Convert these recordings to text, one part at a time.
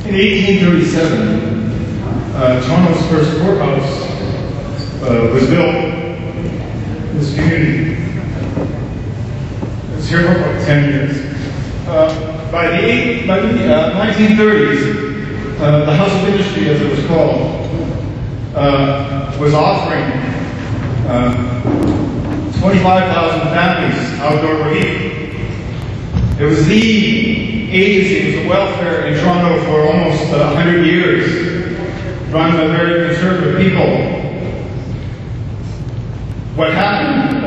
In 1837, Toronto's first courthouse was built in this community. It was here for about 10 years. By the 1930s, the House of Industry, as it was called, was offering 25,000 families outdoor relief. It was the agency, it was the welfare in Toronto for almost 100 years, run by very conservative people. What happened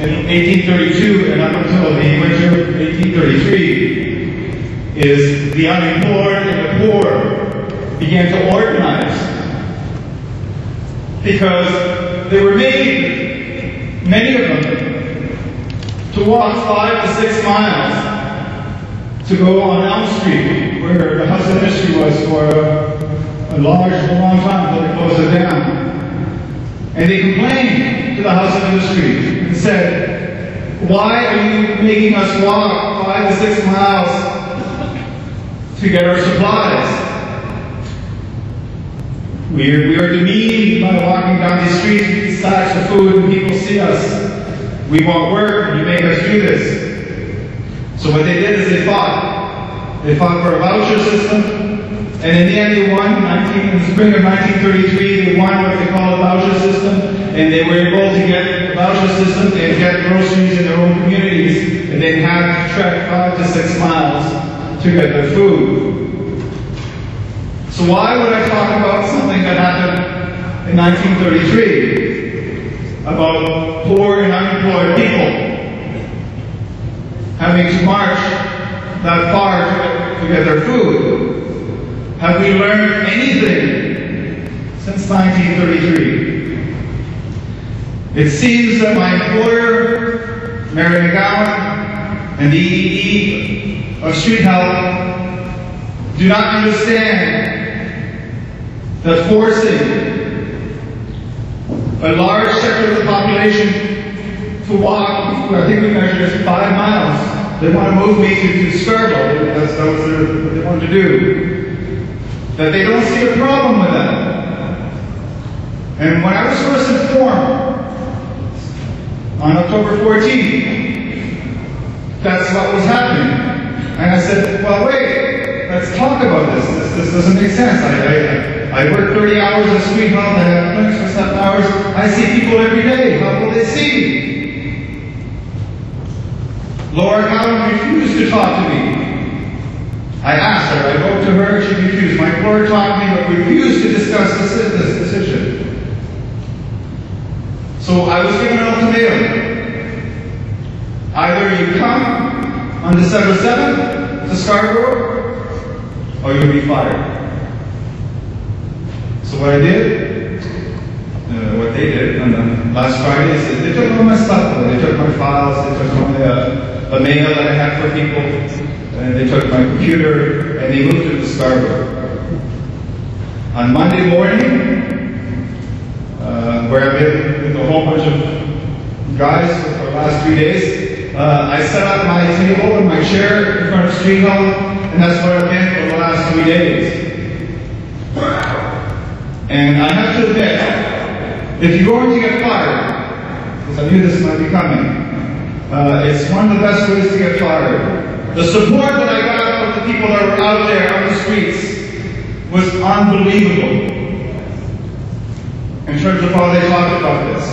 in 1832 and up until the winter of 1833 is the unemployed and the poor began to organize, because they were made, many of them, to walk 5 to 6 miles to go on Elm Street, where the House of Industry was for a long time until they closed it down. And they complained to the House of Industry and said, "Why are you making us walk 5 to 6 miles to get our supplies? We are demeaned by walking down the street with these sacks of food and people see us. We want work and you make us do this." So what they did is they fought. They fought for a voucher system, and in the end they won. In the spring of 1933, they won what they call a voucher system, and they were able to get a voucher system and get groceries in their own communities, and they'd have to trek 5 to 6 miles to get their food. So why would I talk about something that happened in 1933 about poor and unemployed people having to march that far to get their food? Have we learned anything since 1933? It seems that my employer, Mary McGowan, and the EED of Street Health do not understand that forcing a large sector of the population to walk, I think we measured as 5 miles. They want to move me to Scarborough. That was what they wanted to do. That they don't see a problem with that. And when I was first informed on October 14th, that's what was happening. And I said, well, wait, let's talk about this. This doesn't make sense. I work 30 hours at Street Health. I have clinics for 7 hours. I see people every day. How will they see me? Laura Cowan refused to talk to me. I asked her, I wrote to her, she refused. My employer talked to me, but refused to discuss this decision. So I was given an ultimatum. Either you come on December 7th to Scarborough, or you'll be fired. So what I did, what they did on the last Friday is they took all my stuff. They took my files, they took all the mail that I had for people, and they took my computer, and they moved it to Scarborough. On Monday morning, where I've been with a whole bunch of guys for the last 3 days, I set up my table and my chair in front of Street Health, and that's where I've been for the last 3 days. And I have to admit, if you're going to get fired, because I knew this might be coming, it's one of the best ways to get fired. The support that I got from the people that were out there on the streets was unbelievable in terms of how they talked about this.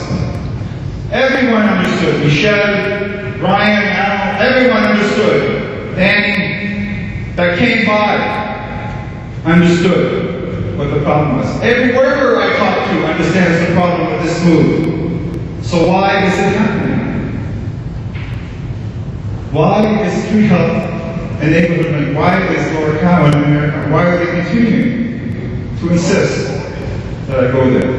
Everyone understood. Michelle, Brian, Al, everyone understood. Danny, that came by, understood what the problem was. Every worker I talked to understands the problem with this move. So why is it happening? Why is Street Health enablement? Why is Laura Cowan in America? Why are they continuing to insist that I go there?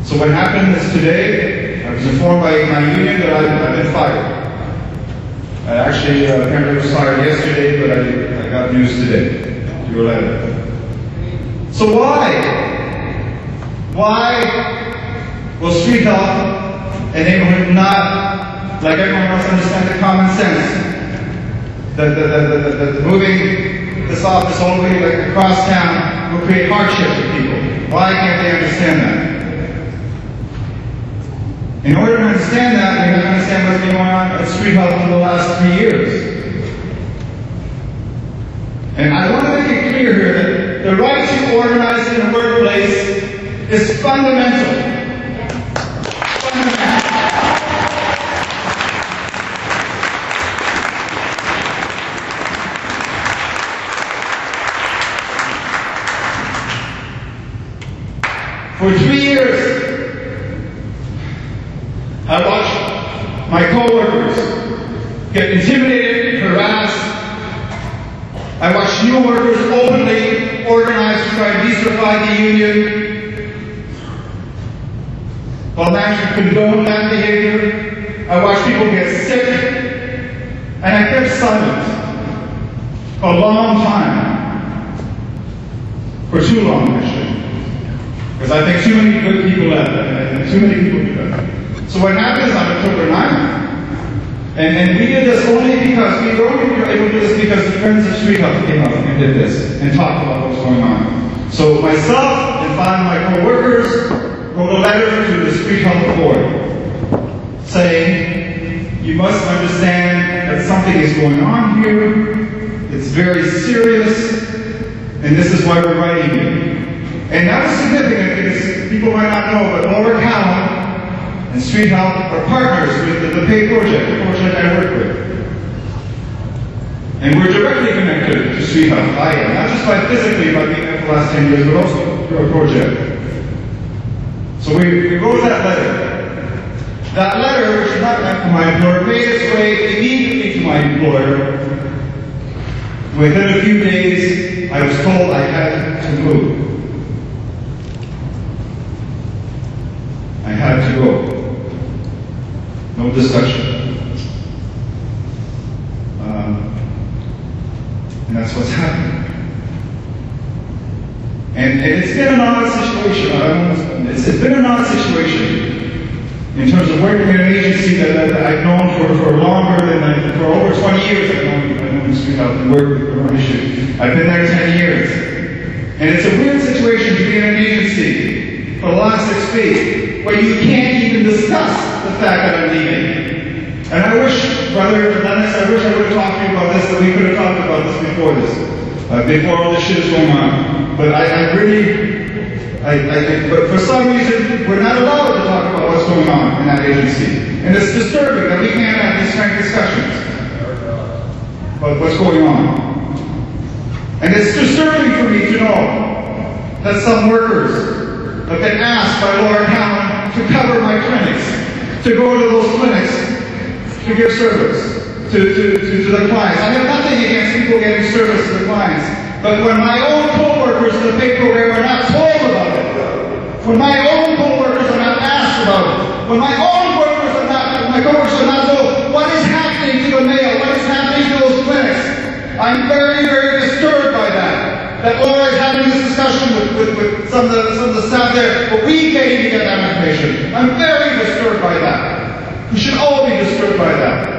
So what happened is today, I was informed by my union that I've been fired. I actually apparently was fired yesterday, but I got news today through a letter. So why will Street Health enablement not, like everyone else, understand the common sense that moving this office all the way like across town will create hardship for people. Why can't they understand that? In order to understand that, we have to understand what's been going on at Street Health for the last 3 years. And I want to make it clear here that the right to organize in the workplace is fundamental. Fundamental. For 3 years, I watched my co-workers get intimidated, harassed. I watched new workers openly organize to try and decertify the union, while management condoned that behavior. I watched people get sick, and I kept silent a long time. For too long, actually. Because I think too many good people left, and too many people do that. So what happened on October 9th, and we did this only because, we were only able to do this because the Friends of Street Health came up and did this, and talked about what's going on. So myself and 5 of my co-workers wrote a letter to the Street Health Board, saying, you must understand that something is going on here, it's very serious, and this is why we're writing it. And that was significant because people might not know, but Lower Callan and Street Health are partners with the PAY project, the project I work with. And we're directly connected to Street Health. I am, not just by physically by being there for the last 10 years, but also through a project. So we wrote that letter. That letter, which is not meant for my employer, made its way immediately to my employer. Within a few days, I was told I had to move. I had to go. No discussion. And that's what's happening. And it's been an odd situation. It's been an odd situation in terms of working in an agency that I've known for longer than for over 20 years. I've known Street Health and worked with the issue. I've been there 10 years. And it's a weird situation to be in an agency for the last 6 weeks where you can't even discuss the fact that I'm leaving. And I wish, Brother Lennox, I wish I would have talked to you about this, that we could have talked about this before before all this shit is going on. But but for some reason, we're not allowed to talk about what's going on in that agency. And it's disturbing that we can't have these kind of discussions about what's going on. And it's disturbing for me to know that some workers have been asked by Laura Callan to cover my clinics, to go to those clinics, to give service to the clients. I have nothing against people getting service to the clients, but when my own co-workers in the pay program are not told about it, when my own co-workers are not asked about it, when my own workers are not, my co-workers are not told what is happening to the mail, what is happening to those clinics, I'm very, very disturbed by that. That Laura is having this discussion with some of the staff there, but we can't even get that information. I'm very disturbed by that. We should all be disturbed by that.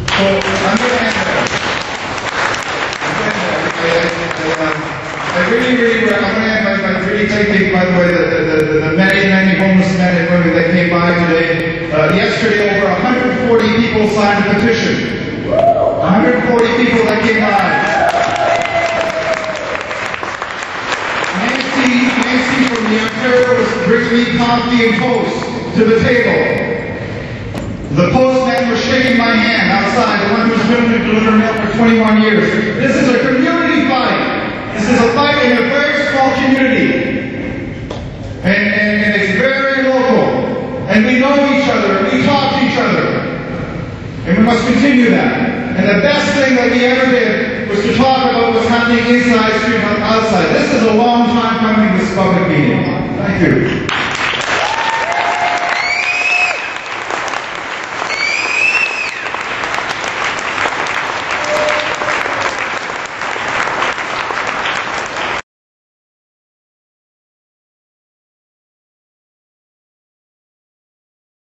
So I'm going to end there. I really, I'm going to end by really thanking, by the way, the many homeless men and women that came by today. Yesterday, over 140 people signed a petition. 140 people that came by. Nancy from the Ontario was bringing me coffee and toast to the table. The postman was shaking my hand outside, the one who's willing to deliver mail for 21 years. This is a community fight. This is a fight in a very small community. And it's very local. And we know each other, and we talk to each other. And we must continue that. And the best thing that we ever did was to talk about what's happening inside Street Health outside. This is a long time coming, this public meeting. Thank you.